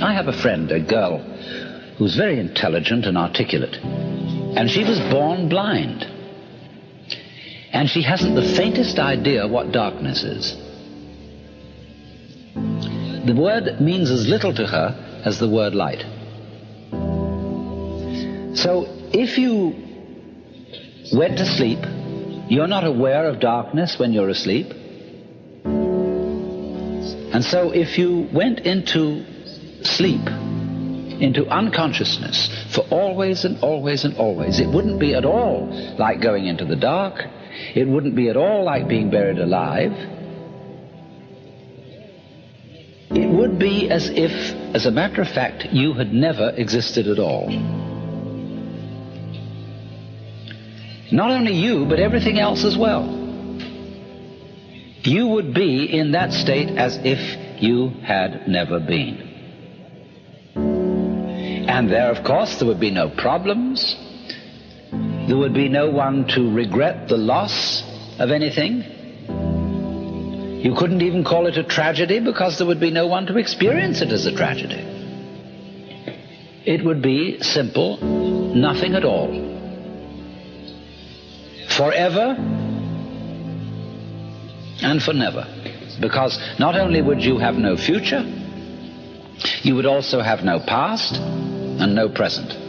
I have a friend, a girl, who's very intelligent and articulate, and she was born blind. And she hasn't the faintest idea what darkness is. The word means as little to her as the word light. So if you went to sleep, you're not aware of darkness when you're asleep. And so if you went into sleep, into unconsciousness for always and always and always, it wouldn't be at all like going into the dark. It wouldn't be at all like being buried alive. It would be as if, as a matter of fact, you had never existed at all. Not only you, but everything else as well. You would be in that state as if you had never been. And there, of course, there would be no problems. There would be no one to regret the loss of anything. You couldn't even call it a tragedy because there would be no one to experience it as a tragedy. It would be simple, nothing at all. Forever and for never. Because not only would you have no future, you would also have no past and no present.